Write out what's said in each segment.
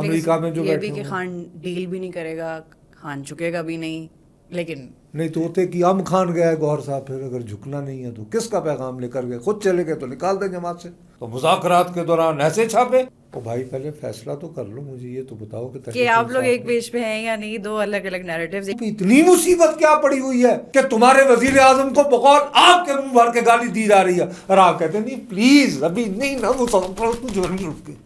امریکہ میں جو یہ بھی بیٹھے کہ ہوئے خان ڈیل بھی نہیں کرے گا, خان جھکے گا بھی نہیں, لیکن نہیں تو ہوتے کہ ام خان گیا ہے گوہر صاحب, پھر اگر جھکنا نہیں ہے تو کس کا پیغام لے کر گئے؟ خود چلے گئے تو نکال دیں جماعت سے. تو مذاکرات کے دوران ایسے چھاپے. او بھائی پہلے فیصلہ تو کر لو, مجھے یہ تو بتاؤ کہ تحریک آپ لوگ انصاف ایک پیج پہ ہیں یا نہیں, دو الگ الگ نیریٹیوز. اتنی مصیبت کیا پڑی ہوئی ہے کہ تمہارے وزیر اعظم کو بقول آپ کے منہ بھر کے گالی دی جا رہی ہے, اور آپ کہتے ہیں نہیں پلیز ابھی نہیں نا,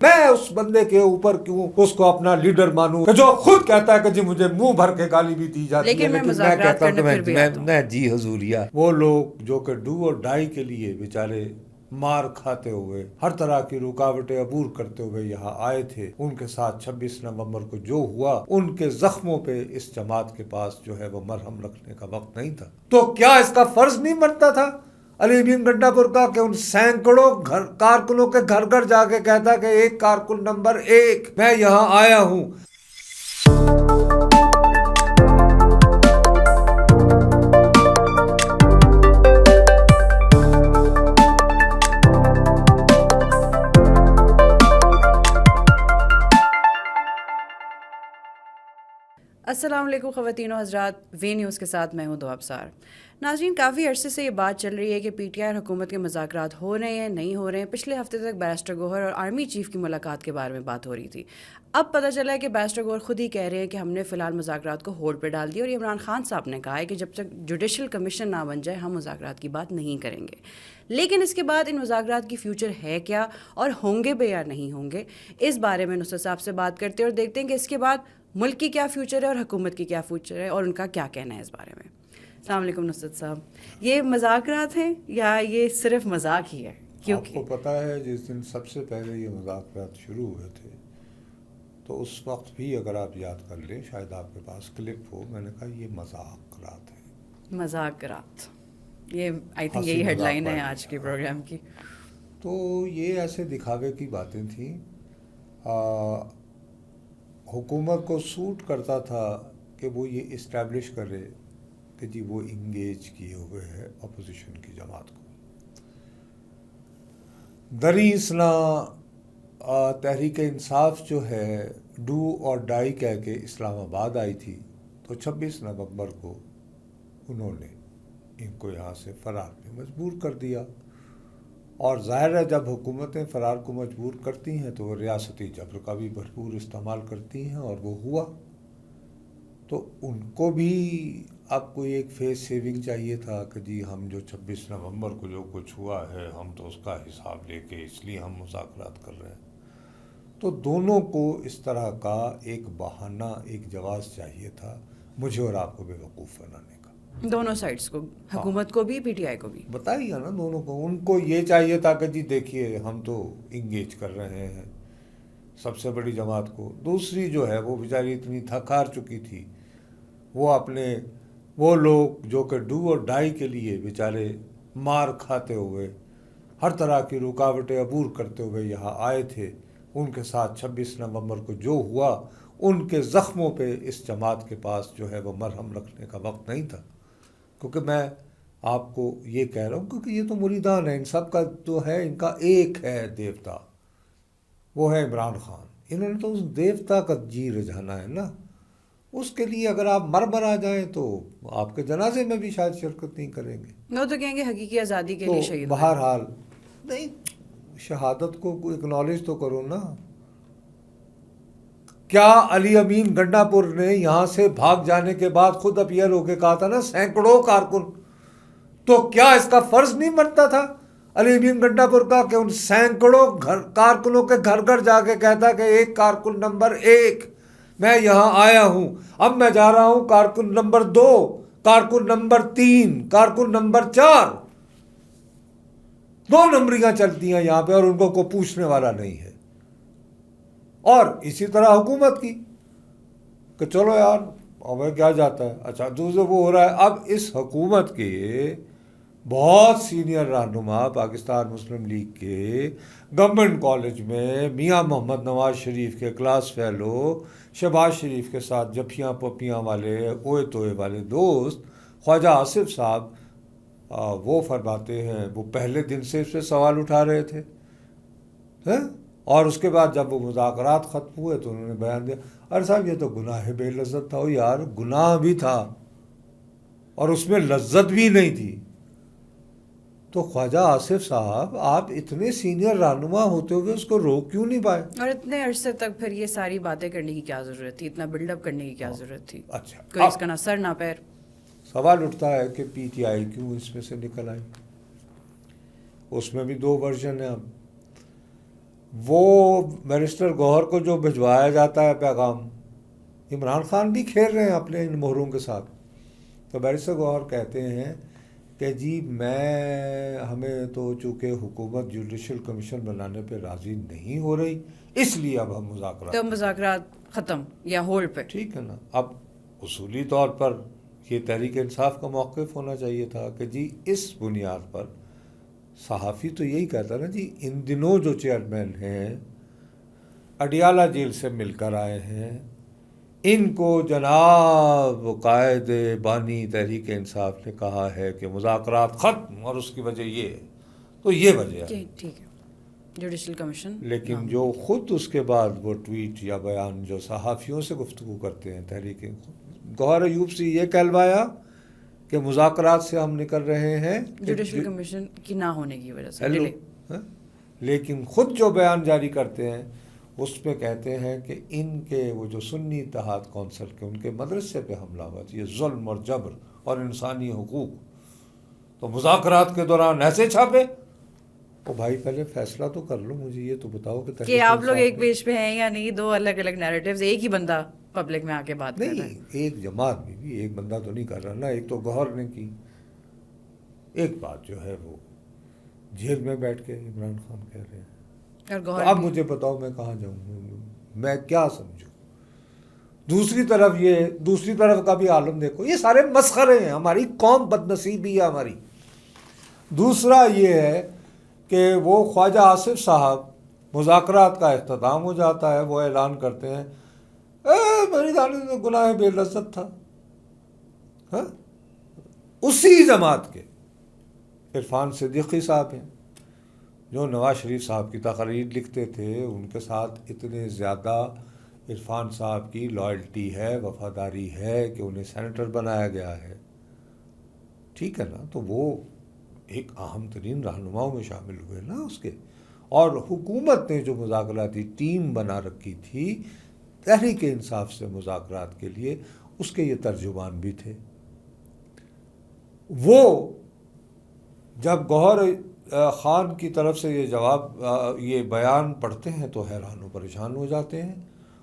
میں اس بندے کے اوپر کیوں اس کو اپنا لیڈر مانوں کہ جو خود کہتا ہے کہ جی مجھے منہ بھر کے گالی بھی دی جاتی ہے, لیکن میں میں مذاکرات کہتا ہوں کرنے پھر کہ بھی آتا ہوں. میں جی حضوریا. وہ لوگ جو کہ ڈو اور ڈائی کے لیے بیچارے مار کھاتے ہوئے, ہر طرح کی رکاوٹیں عبور کرتے ہوئے یہاں آئے تھے, ان کے ساتھ 26 نومبر کو جو ہوا, ان کے زخموں پہ اس جماعت کے پاس جو ہے وہ مرہم رکھنے کا وقت نہیں تھا. تو کیا اس کا فرض نہیں بنتا تھا علی امین گنڈا پور کا کہ ان سینکڑوں کارکنوں کے گھر گھر جا کے کہتا کہ ایک کارکن نمبر 1 میں یہاں آیا ہوں. السلام علیکم خواتین و حضرات, وی نیوز کے ساتھ میں ہوں دو ابصار. ناظرین, کافی عرصے سے یہ بات چل رہی ہے کہ پی ٹی آئی اور حکومت کے مذاکرات ہو رہے ہیں نہیں ہو رہے ہیں. پچھلے ہفتے تک بیرسٹر گوہر اور آرمی چیف کی ملاقات کے بارے میں بات ہو رہی تھی. اب پتہ چلا ہے کہ بیرسٹر گوہر خود ہی کہہ رہے ہیں کہ ہم نے فی الحال مذاکرات کو ہولڈ پہ ڈال دیا, اور عمران خان صاحب نے کہا ہے کہ جب تک جوڈیشل کمیشن نہ بن جائے ہم مذاکرات کی بات نہیں کریں گے. لیکن اس کے بعد ان مذاکرات کی فیوچر ہے کیا, اور ہوں گے بھی یا نہیں ہوں گے, اس بارے میں نصرت صاحب سے بات کرتے ہیں اور دیکھتے ہیں کہ اس کے بعد ملک کی کیا فیوچر ہے اور حکومت کی کیا فیوچر ہے اور ان کا کیا کہنا ہے اس بارے میں. السلام علیکم نصرت صاحب, یہ مذاکرات ہیں یا یہ صرف مذاق ہی ہے؟ آپ کو پتہ ہے جس دن سب سے پہلے یہ مذاکرات شروع ہوئے تھے تو اس وقت بھی اگر آپ یاد کر لیں, شاید آپ کے پاس کلپ ہو, میں نے کہا یہ مذاکرات ہیں. مذاکرات, یہ آئی تھنک یہی ہیڈ لائن ہے آج کے پروگرام کی. تو یہ ایسے دکھاوے کی باتیں تھیں. حکومت کو سوٹ کرتا تھا کہ وہ یہ اسٹیبلش کرے کہ جی وہ انگیج کیے ہوئے ہے اپوزیشن کی جماعت کو. دری اصلاح تحریک انصاف جو ہے ڈو اور ڈائی کہہ کے اسلام آباد آئی تھی, تو 26 نومبر کو انہوں نے ان کو یہاں سے فرار میں مجبور کر دیا. اور ظاہر ہے جب حکومتیں فرار کو مجبور کرتی ہیں تو وہ ریاستی جبر کا بھی بھرپور استعمال کرتی ہیں, اور وہ ہوا. تو ان کو بھی اب کوئی ایک فیس سیونگ چاہیے تھا کہ جی ہم جو 26 نومبر کو جو کچھ ہوا ہے ہم تو اس کا حساب لے کے اس لیے ہم مذاکرات کر رہے ہیں. تو دونوں کو اس طرح کا ایک بہانہ, ایک جواز چاہیے تھا مجھے اور آپ کو بے وقوف بنانے کا. دونوں سائڈز کو, حکومت کو بھی پی ٹی آئی کو بھی. بتائیے نا دونوں کو. ان کو یہ چاہیے تھا کہ جی دیکھیے ہم تو انگیج کر رہے ہیں سب سے بڑی جماعت کو. دوسری جو ہے وہ بیچاری اتنی تھک ہار چکی تھی, وہ اپنے وہ لوگ جو کہ ڈو اور ڈائی کے لیے بیچارے مار کھاتے ہوئے, ہر طرح کی رکاوٹیں عبور کرتے ہوئے یہاں آئے تھے, ان کے ساتھ 26 نومبر کو جو ہوا, ان کے زخموں پہ اس جماعت کے پاس جو ہے وہ مرہم رکھنے کا وقت نہیں تھا. کیونکہ میں آپ کو یہ کہہ رہا ہوں کیونکہ یہ تو مریدان ہیں, ان سب کا تو ہے, ان کا ایک ہے دیوتا, وہ ہے عمران خان. انہوں نے تو اس دیوتا کا جی رجھانا ہے نا. اس کے لیے اگر آپ مر آ جائیں تو آپ کے جنازے میں بھی شاید شرکت نہیں کریں گے. وہ تو کہیں گے حقیقی آزادی کے لیے شہید. بہرحال نہیں, شہادت کو اکنالج تو کرو نا. کیا علی امین گنڈا پور نے یہاں سے بھاگ جانے کے بعد خود اپیئر ہو کے کہا تھا نا سینکڑوں کارکن, تو کیا اس کا فرض نہیں بنتا تھا علی امین گنڈا پور کا کہ ان سینکڑوں کارکنوں کے گھر گھر جا کے کہتا کہ ایک کارکن نمبر 1 میں یہاں آیا ہوں, اب میں جا رہا ہوں کارکن نمبر 2, کارکن نمبر 3, کارکن نمبر 4, 2 نمبریاں چلتی ہیں یہاں پہ اور ان کو کوئی پوچھنے والا نہیں ہے. اور اسی طرح حکومت کی کہ چلو یار ہمیں کیا جاتا ہے. اچھا دوسرے وہ ہو رہا ہے. اب اس حکومت کے بہت سینئر رہنما پاکستان مسلم لیگ کے گورنمنٹ کالج میں میاں محمد نواز شریف کے کلاس فیلو, شہباز شریف کے ساتھ جفیاں پپیاں والے اوئے توئے والے دوست خواجہ آصف صاحب, وہ فرماتے ہیں وہ پہلے دن سے اس پہ سوال اٹھا رہے تھے اور اس کے بعد جب وہ مذاکرات ختم ہوئے تو انہوں نے بیان دیا ارے صاحب یہ تو گناہ بے لذت تھا. او یار گناہ بھی تھا اور اس میں لذت بھی نہیں تھی. تو خواجہ آصف صاحب آپ اتنے سینئر رہنما ہوتے ہوئے اس کو روک کیوں نہیں پائے؟ اور اتنے عرصے تک پھر یہ ساری باتیں کرنے کی کیا ضرورت تھی, اتنا بلڈ اپ کرنے کی کیا ضرورت تھی؟ اچھا کوئی اس کا نہ سر نہ پیر. سوال اٹھتا ہے کہ پی ٹی آئی کیوں اس میں سے نکل آئی؟ اس میں بھی 2 ورژن ہیں. اب وہ بیرسٹر گوہر کو جو بھجوایا جاتا ہے پیغام, عمران خان بھی کھیل رہے ہیں اپنے ان مہروں کے ساتھ. تو بیرسٹر گوہر کہتے ہیں کہ جی ہمیں تو چونکہ حکومت جوڈیشل کمیشن بنانے پہ راضی نہیں ہو رہی اس لیے اب ہم تو مذاکرات ختم یا ہولڈ پہ. ٹھیک ہے نا. اب اصولی طور پر یہ تحریک انصاف کا موقف ہونا چاہیے تھا کہ جی اس بنیاد پر صحافی تو یہی کہتا نا جی ان دنوں جو چیئرمین ہیں اڈیالہ جیل سے مل کر آئے ہیں, ان کو جناب قائد بانی تحریک انصاف نے کہا ہے کہ مذاکرات ختم اور اس کی وجہ یہ ہے, تو یہ وجہ ہے. ٹھیک ہے جوڈیشل کمیشن. لیکن جو خود اس کے بعد وہ ٹویٹ یا بیان جو صحافیوں سے گفتگو کرتے ہیں تحریک گوہر ایوب سے یہ کہلوایا کہ مذاکرات سے ہم نکل رہے ہیں جوڈیشل کمیشن کی نہ ہونے کی وجہ سے. لیکن خود جو بیان جاری کرتے ہیں اس میں کہتے ہیں کہ ان کے وہ جو سنی اتحاد کونسل کے ان کے مدرسے پہ حملہ ہوا, یہ ظلم اور جبر اور انسانی حقوق, تو مذاکرات کے دوران ایسے چھاپے. او بھائی پہلے فیصلہ تو کر لو, مجھے یہ تو بتاؤ کہ آپ لوگ ایک پیج پہ ہیں یا نہیں, 2 الگ الگ نیریٹیوز, ایک ہی بندہ پبلک میں آ کے بات کر رہا ہے. نہیں, ایک جماعت میں بھی ایک بندہ تو نہیں کر رہا نا. ایک تو گوہر نے کی, ایک بات جو ہے وہ جیل میں بیٹھ کے عمران خان کہہ رہے ہیں. تو اب مجھے بتاؤ میں کہاں جاؤں, میں کیا سمجھوں. دوسری طرف کا بھی عالم دیکھو, یہ سارے مسخرے ہیں, ہماری قوم بد نصیبی ہے ہماری. دوسرا یہ ہے کہ وہ خواجہ آصف صاحب مذاکرات کا اختتام ہو جاتا ہے, وہ اعلان کرتے ہیں میری جانب میں گناہ بے لذت تھا. اسی جماعت کے عرفان صدیقی صاحب ہیں جو نواز شریف صاحب کی تقریر لکھتے تھے, ان کے ساتھ اتنے زیادہ عرفان صاحب کی لائلٹی ہے, وفاداری ہے کہ انہیں سینیٹر بنایا گیا ہے. ٹھیک ہے نا. تو وہ ایک اہم ترین رہنماؤں میں شامل ہوئے نا اس کے. اور حکومت نے جو مذاکراتی ٹیم بنا رکھی تھی تحریک انصاف سے مذاکرات کے لیے, اس کے یہ ترجمان بھی تھے. وہ جب گوہر خان کی طرف سے یہ بیان پڑھتے ہیں تو حیران و پریشان ہو جاتے ہیں,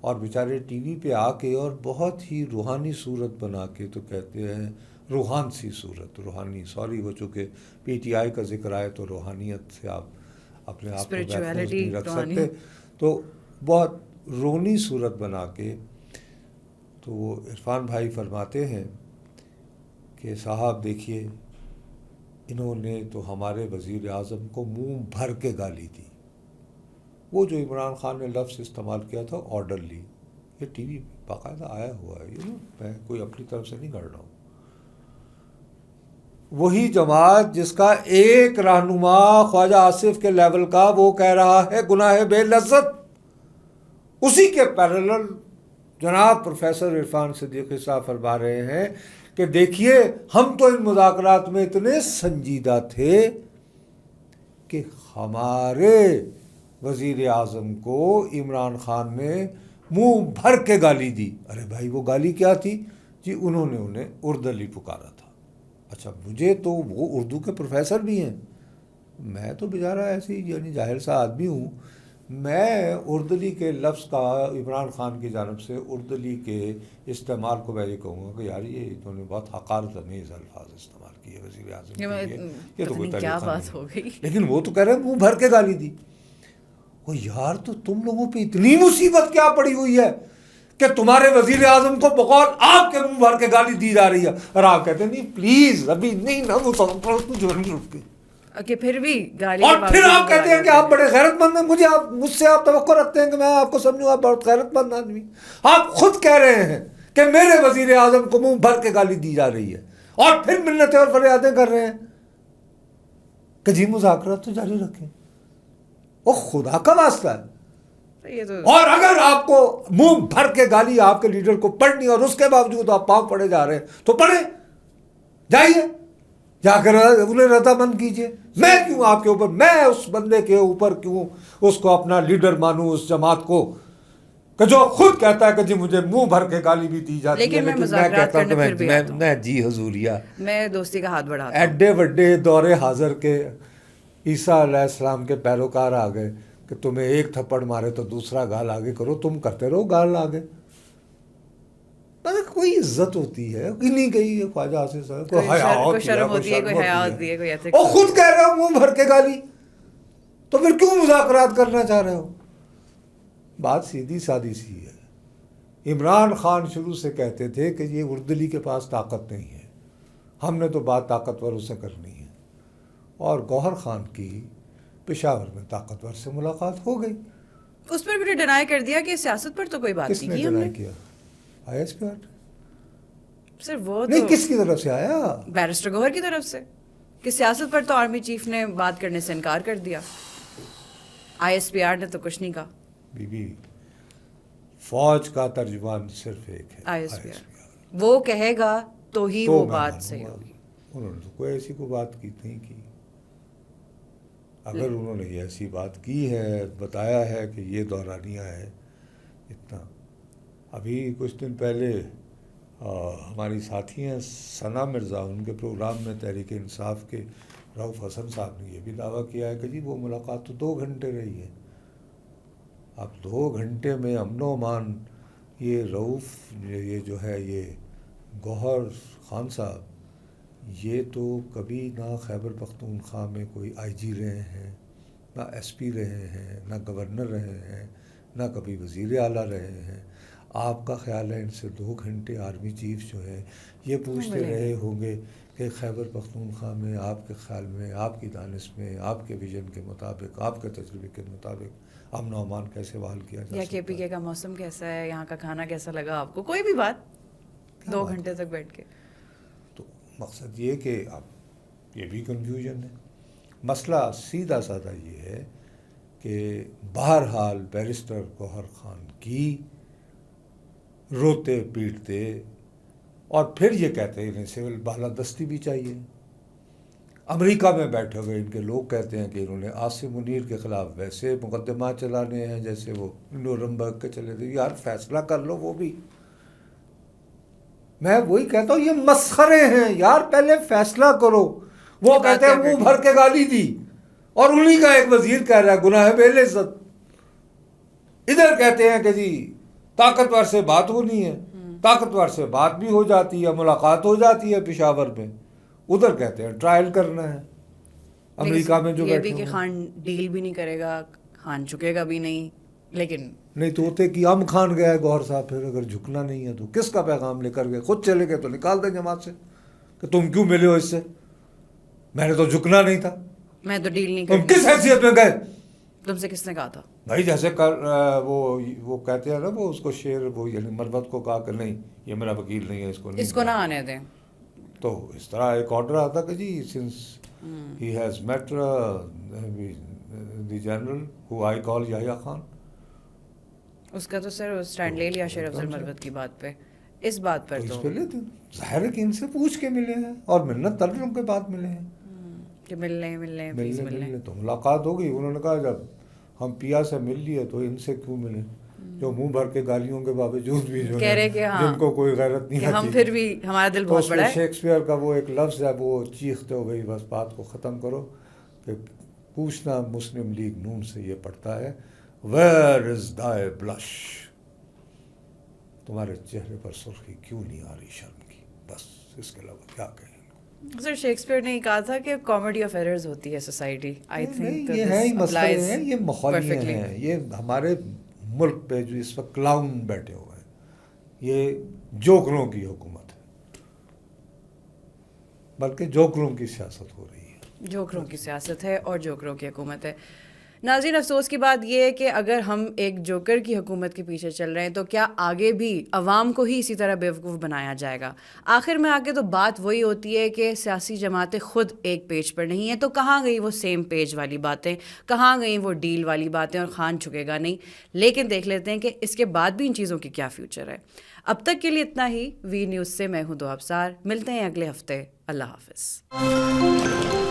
اور بیچارے ٹی وی پہ آ کے اور بہت ہی روحانی صورت بنا کے تو کہتے ہیں, روحان سی صورت, روحانی سوری وہ چونکہ پی ٹی آئی کا ذکر آئے تو روحانیت سے آپ اپنے آپ کو محفوظ نہیں رکھ سکتے, تو بہت رونی صورت بنا کے تو وہ عرفان بھائی فرماتے ہیں کہ صاحب دیکھیے انہوں نے تو ہمارے وزیر اعظم کو منہ بھر کے گالی دی. وہ جو عمران خان نے لفظ استعمال کیا تھا آرڈرلی, یہ ٹی وی باقاعدہ آیا ہوا ہے, یہ میں کوئی اپنی طرف سے نہیں کر رہا ہوں. وہی جماعت جس کا ایک رہنما خواجہ آصف کے لیول کا وہ کہہ رہا ہے گناہ بے لذت, اسی کے پیرلل جناب پروفیسر عرفان صدیقی صاحب فرما رہے ہیں کہ دیکھیے ہم تو ان مذاکرات میں اتنے سنجیدہ تھے کہ ہمارے وزیر اعظم کو عمران خان نے منہ بھر کے گالی دی. ارے بھائی وہ گالی کیا تھی جی؟ انہوں نے انہیں اردلی پکارا تھا. اچھا مجھے تو وہ اردو کے پروفیسر بھی ہیں, میں تو بیچارہ ایسی یعنی جاہل سا آدمی ہوں, میں اردلی کے لفظ کا عمران خان کی جانب سے اردلی کے استعمال کو میں یہ کہوں گا کہ یار یہ انہوں نے بہت حقارت امیز الفاظ استعمال کیے وزیر اعظم کے لیے, یہ تو کوئی کیا بات ہو گئی. لیکن وہ تو کہہ رہے ہیں منہ بھر کے گالی دی. وہ یار تو تم لوگوں پہ اتنی مصیبت کیا پڑی ہوئی ہے کہ تمہارے وزیر اعظم کو بقول آپ کے منہ بھر کے گالی دی جا رہی ہے, اور آپ کہتے ہیں نہیں پلیز ابھی نہیں نا وہ جو رک کے, کہ پھر بھی گالی, اور پھر آپ کہتے ہیں کہ آپ بڑے غیرت مند ہیں, مجھ سے آپ توقع رکھتے ہیں کہ میں آپ کو سمجھوں آپ بہت غیرت مند آدمی. آپ خود کہہ رہے ہیں کہ میرے وزیر اعظم کو منہ بھر کے گالی دی جا رہی ہے, اور پھر منتیں اور فریادیں کر رہے ہیں کہ جی مذاکرات تو جاری رکھیں. وہ خدا کا واسطہ ہے, یہ تو اور اگر آپ کو منہ بھر کے گالی آپ کے لیڈر کو پڑھنی اور اس کے باوجود آپ پاؤں پڑے جا رہے ہیں تو پڑھیں، جائیے جا کر انہیں رضامند کیجیے. میں کیوں آپ کے اوپر، میں اس بندے کے اوپر کیوں اس کو اپنا لیڈر مانوں، اس جماعت کو کہ جو خود کہتا ہے کہ جی مجھے منہ بھر کے گالی بھی دی جاتی ہے، لیکن میں لیکن میں مذاکرات کہتا ہوں کرنے کہ پھر بھی آتا ہوں. میں جی حضوریہ میں دوستی کا ہاتھ بڑھاتا ہوں. ایڈے وڈے دور حاضر کے عیسیٰ علیہ السلام کے پیروکار آ گئے کہ تمہیں ایک تھپڑ مارے تو دوسرا گال آگے کرو، تم کرتے رہو گال آگے. کوئی عزت ہوتی ہے انہیں کہی خواجہ آصف صاحب کو حیا ہوتی ہے، کوئی شرم ہوتی ہے، کوئی حیا ہوتی ہے، کوئی ایتھکس. اور خود کہہ رہے ہو منہ بھر کے گالی، تو پھر کیوں مذاکرات کرنا چاہ رہے ہو؟ بات سیدھی سادی سی ہے. عمران خان شروع سے کہتے تھے کہ یہ اردلی کے پاس طاقت نہیں ہے، ہم نے تو بات طاقتوروں سے کرنی ہے، اور گوہر خان کی پشاور میں طاقتور سے ملاقات ہو گئی. اس پر بھی ڈینائی کر دیا کہ سیاست پر تو کوئی بات کس نہیں نے کی ہم نے. ڈینائی کیا؟ آئی ایس پی آر سر وہ نہیں، تو کس کی طرف سے آیا؟ بیرسٹر گوہر کی طرف سے کہ سیاست پر تو آرمی چیف نے بات کرنے سے انکار کر دیا. آئی ایس پی آر نے تو کچھ نہیں کہا. بی بی فوج کا ترجمان صرف ایک ہے، آئی ایس پی آر. وہ کہے گا تو ہی تو وہ میں بات مانوں صحیح گا. ہوگی. انہوں نے تو کوئی ایسی کوئی بات کی نہیں کی. اگر انہوں نے یہ ایسی بات کی ہے، بتایا ہے کہ یہ دورانیہ ہے اتنا. ابھی کچھ دن پہلے ہماری ساتھی ہیں ثنا مرزا، ان کے پروگرام میں تحریک انصاف کے رؤف حسن صاحب نے یہ بھی دعویٰ کیا ہے کہ جی وہ ملاقات تو 2 گھنٹے رہی ہے. اب 2 گھنٹے میں امن و امان، یہ رؤف یہ جو ہے یہ گوہر خان صاحب، یہ تو کبھی نہ خیبر پختونخوا میں کوئی آئی جی رہے ہیں، نہ ایس پی رہے ہیں، نہ گورنر رہے ہیں، نہ کبھی وزیر اعلیٰ رہے ہیں. آپ کا خیال ہے ان سے 2 گھنٹے آرمی چیف جو ہے یہ پوچھتے رہے ہوں گے کہ خیبر پختونخوا میں آپ کے خیال میں، آپ کی دانش میں، آپ کے ویژن کے مطابق، آپ کے تجربے کے مطابق امن و امان کیسے بحال کیا جا سکتا ہے؟ یا کے پی کے کا موسم کیسا ہے، یہاں کا کھانا کیسا لگا آپ کو، کوئی بھی بات 2 گھنٹے تک بیٹھ کے. تو مقصد یہ کہ اب یہ بھی کنفیوژن ہے. مسئلہ سیدھا سادہ یہ ہے کہ بہرحال بیرسٹر گوہر خان کی روتے پیٹتے اور پھر یہ کہتے ہیں انہیں سول بالادستی بھی چاہیے. امریکہ میں بیٹھے ہوئے ان کے لوگ کہتے ہیں کہ انہوں نے عاصم منیر کے خلاف ویسے مقدمات چلانے ہیں جیسے وہ نورمبرگ کے چلے تھے. یار فیصلہ کر لو. وہ بھی میں وہی کہتا ہوں یہ مسخرے ہیں یار، پہلے فیصلہ کرو. وہ کہتے ہیں منہ بھر کے گالی دی اور انہی کا ایک وزیر کہہ رہا ہے گناہ بے عزت. ادھر کہتے ہیں کہ جی طاقتور سے بات ہونی ہے، طاقتور سے بات بھی ہو جاتی ہے، ملاقات ہو جاتی ہے پشاور میں. ادھر کہتے ہیں ٹرائل کرنا ہے امریکہ میں جو یہ بیٹھے بھی کہ خان ڈیل بھی نہیں کرے گا، خان جھکے گا بھی نہیں. لیکن نہیں تو ہوتے کہ ام خان گیا ہے گوہر صاحب، پھر اگر جھکنا نہیں ہے تو کس کا پیغام لے کر گئے؟ خود چلے گئے تو نکال دیں جماعت سے کہ تم کیوں ملے ہو اس سے، میں نے تو جھکنا نہیں تھا. میں تو ڈیل نہیں تم کروں. کس حیثیت میں گئے؟ تم سے کس نے کہا تھا؟ بھائی جیسے وہ کہتے ہیں نا، وہ اس کو شیر، وہ یعنی مربت کو کہا کہ نہیں یہ میرا وکیل نہیں ہے، اس کو نہ آنے دیں. تو اس طرح ایک آرڈر آتا کہ جی since he has met the general who I call Yahya Khan. اس کا تو سر اسٹینڈ لے لیا شیر افضل مربت کی بات پہ. اس بات پر اس تو پہ لیتے ظاہر ہے کہ ان سے پوچھ کے ملے ہیں اور منت ترجم کے بعد ملے ہیں کہ ملنے تو ملاقات ہو گئی. انہوں نے کہا جب ہم پیا سے مل لیے تو ان سے کیوں ملے جو منہ بھر کے گالیوں کے باوجود بھی جو کہہ رہے کہ جن کو کوئی غیرت نہیں کہ ہم آتی. پھر بھی ہمارا دل تو بہت اس بڑا میں ہے. شیکسپیئر کا وہ ایک لفظ ہے، وہ چیختے ہو گئی بس بات کو ختم کرو کہ پوچھنا مسلم لیگ نون سے یہ پڑتا ہے ویئر از thy blush، تمہارے چہرے پر سرخی کیوں نہیں آ رہی شرم کی. بس اس کے علاوہ کیا کہیں. سر شیکسپیئر نے کہا تھا کہ کامیڈی آف ایررز ہوتی ہے سوسائٹی. آئی تھنک یہ ہے ہی مسئلے ہیں، یہ ماحولیاں ہیں. یہ ہمارے ملک پہ جو اس وقت کلاؤن بیٹھے ہوئے ہیں، یہ جوکروں کی حکومت ہے، بلکہ جوکروں کی سیاست ہو رہی ہے. جوکروں کی سیاست ہے اور جوکروں کی حکومت ہے. ناظرین، افسوس کی بات یہ ہے کہ اگر ہم ایک جوکر کی حکومت کے پیچھے چل رہے ہیں تو کیا آگے بھی عوام کو ہی اسی طرح بیوقوف بنایا جائے گا؟ آخر میں آ کے تو بات وہی ہوتی ہے کہ سیاسی جماعتیں خود ایک پیج پر نہیں ہیں، تو کہاں گئی وہ سیم پیج والی باتیں، کہاں گئی وہ ڈیل والی باتیں، اور خان جھکے گا نہیں. لیکن دیکھ لیتے ہیں کہ اس کے بعد بھی ان چیزوں کی کیا فیوچر ہے. اب تک کے لیے اتنا ہی. وی نیوز سے میں ہوں دو ابصار. ملتے ہیں اگلے ہفتے. اللہ حافظ.